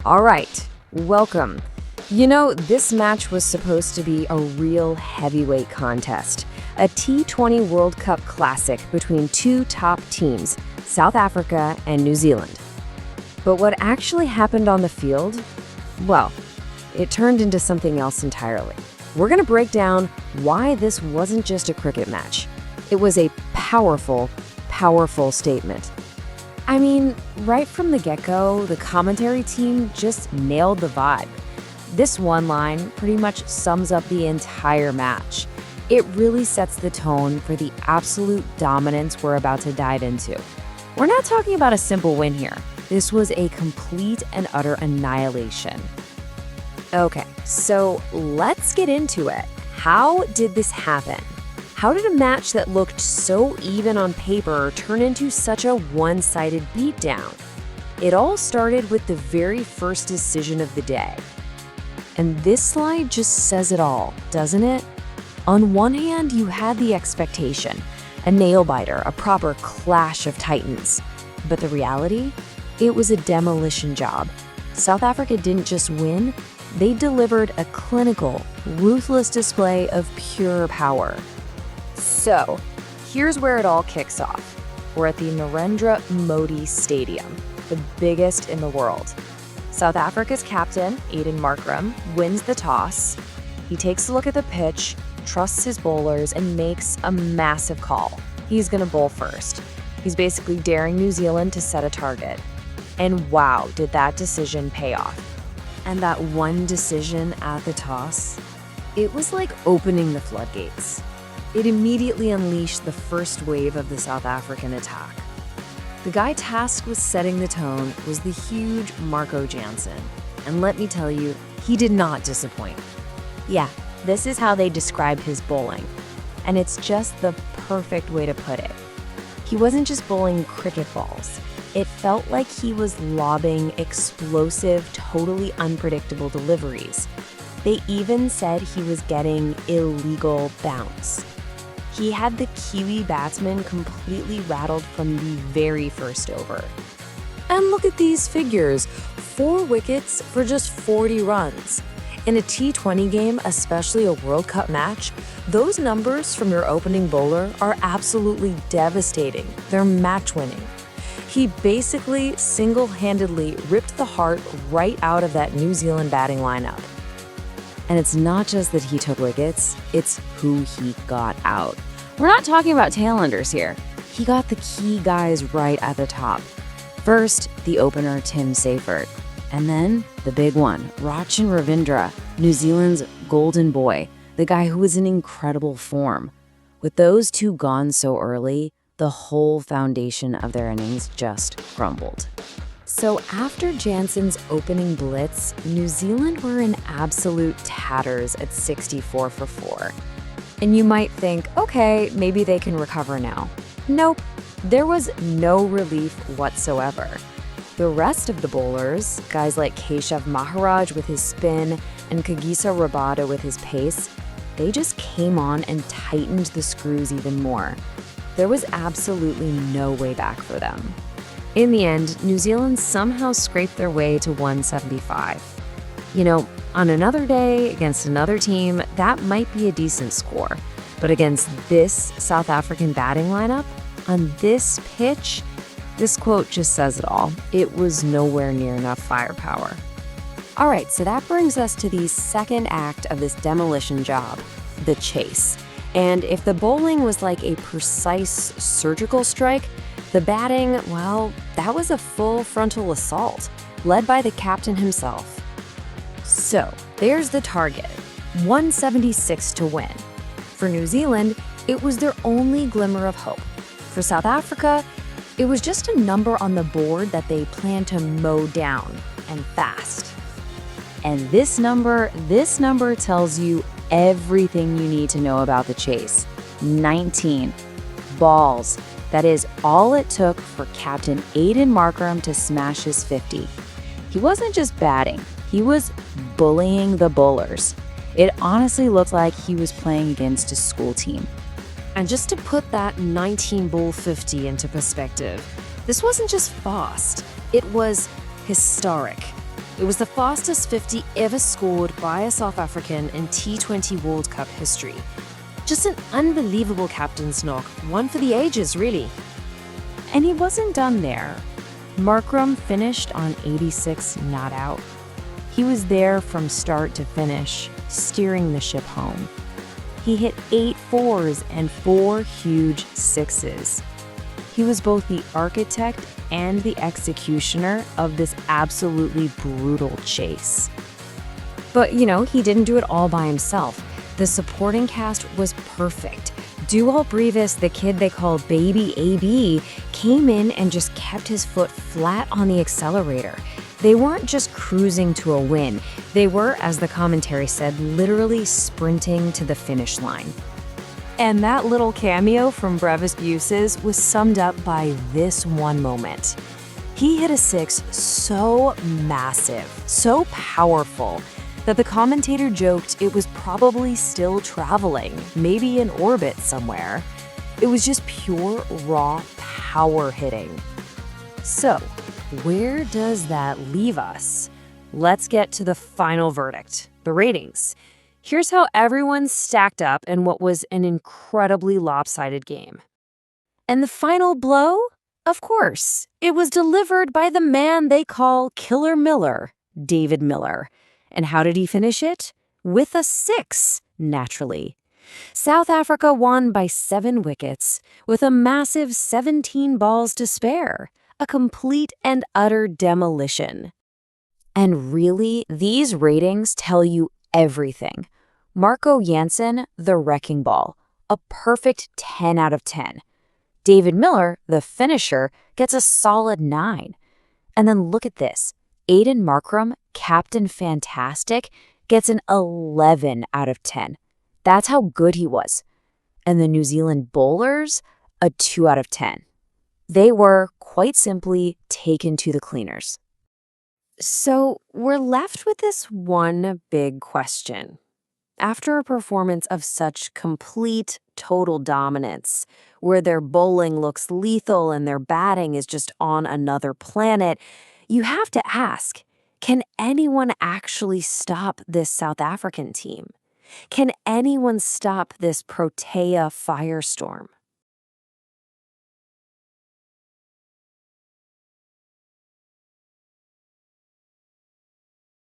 All right, welcome. You know, this match was supposed to be a real heavyweight contest, a T20 World Cup classic between two top teams, South Africa and New Zealand. But what actually happened on the field? Well, it turned into something else entirely. We're going to break down why this wasn't just a cricket match. It was a powerful, powerful statement. I mean, right from the get-go, the commentary team just nailed the vibe. This one line pretty much sums up the entire match. It really sets the tone for the absolute dominance we're about to dive into. We're not talking about a simple win here. This was a complete and utter annihilation. Okay, so let's get into it. How did this happen? How did a match that looked so even on paper turn into such a one-sided beatdown? It all started with the very first decision of the day. And this slide just says it all, doesn't it? On one hand, you had the expectation, a nail-biter, a proper clash of titans. But the reality? It was a demolition job. South Africa didn't just win, they delivered a clinical, ruthless display of pure power. So, here's where it all kicks off. We're at the Narendra Modi Stadium, the biggest in the world. South Africa's captain, Aiden Markram, wins the toss. He takes a look at the pitch, trusts his bowlers, and makes a massive call. He's going to bowl first. He's basically daring New Zealand to set a target. And wow, did that decision pay off. And that one decision at the toss, it was like opening the floodgates. It immediately unleashed the first wave of the South African attack. The guy tasked with setting the tone was the huge Marco Jansen. And let me tell you, he did not disappoint. Yeah, this is how they describe his bowling. And it's just the perfect way to put it. He wasn't just bowling cricket balls. It felt like he was lobbing explosive, totally unpredictable deliveries. They even said he was getting illegal bounce. He had the Kiwi batsman completely rattled from the very first over. And look at these figures, 4 wickets for just 40 runs. In a T20 game, especially a World Cup match, those numbers from your opening bowler are absolutely devastating. They're match-winning. He basically single-handedly ripped the heart right out of that New Zealand batting lineup. And it's not just that he took wickets, it's who he got out. We're not talking about tailenders here. He got the key guys right at the top. First, the opener Tim Seyfert. And then the big one, Rachin Ravindra, New Zealand's golden boy, the guy who was in incredible form. With those two gone so early, the whole foundation of their innings just crumbled. So after Jansen's opening blitz, New Zealand were in absolute tatters at 64 for 4. And you might think, okay, maybe they can recover now. Nope, there was no relief whatsoever. The rest of the bowlers, guys like Keshav Maharaj with his spin and Kagiso Rabada with his pace, they just came on and tightened the screws even more. There was absolutely no way back for them. In the end, New Zealand somehow scraped their way to 175. You know, on another day, against another team, that might be a decent score. But against this South African batting lineup, on this pitch, this quote just says it all. It was nowhere near enough firepower. All right, so that brings us to the second act of this demolition job, the chase. And if the bowling was like a precise surgical strike, the batting, well, that was a full frontal assault, led by the captain himself. So, there's the target, 176 to win. For New Zealand, it was their only glimmer of hope. For South Africa, it was just a number on the board that they planned to mow down, and fast. And this number tells you everything you need to know about the chase. 19 balls. That is all it took for Captain Aiden Markram to smash his 50. He wasn't just batting, he was bullying the bowlers. It honestly looked like he was playing against a school team. And just to put that 19-ball 50 into perspective, this wasn't just fast, it was historic. It was the fastest 50 ever scored by a South African in T20 World Cup history. Just an unbelievable captain's knock, one for the ages, really. And he wasn't done there. Markram finished on 86 not out. He was there from start to finish, steering the ship home. He hit 8 fours and 4 huge sixes. He was both the architect and the executioner of this absolutely brutal chase. But, he didn't do it all by himself. The supporting cast was perfect. Dual Brevis, the kid they call Baby AB, came in and just kept his foot flat on the accelerator. They weren't just cruising to a win. They were, as the commentary said, literally sprinting to the finish line. And that little cameo from Brevis Buses was summed up by this one moment. He hit a six so massive, so powerful, that the commentator joked it was probably still traveling, maybe in orbit somewhere. It was just pure, raw power hitting. So, where does that leave us? Let's get to the final verdict, the ratings. Here's how everyone stacked up in what was an incredibly lopsided game. And the final blow? Of course, it was delivered by the man they call Killer Miller, David Miller. And how did he finish it? With a 6, naturally. South Africa won by 7 wickets, with a massive 17 balls to spare. A complete and utter demolition. And really, these ratings tell you everything. Marco Jansen, the wrecking ball, a perfect 10 out of 10. David Miller, the finisher, gets a solid 9. And then look at this. Aiden Markram, Captain Fantastic, gets an 11 out of 10. That's how good he was. And the New Zealand bowlers, a 2 out of 10. They were, quite simply, taken to the cleaners. So we're left with this one big question. After a performance of such complete, total dominance, where their bowling looks lethal and their batting is just on another planet, you have to ask, can anyone actually stop this South African team? Can anyone stop this Protea firestorm?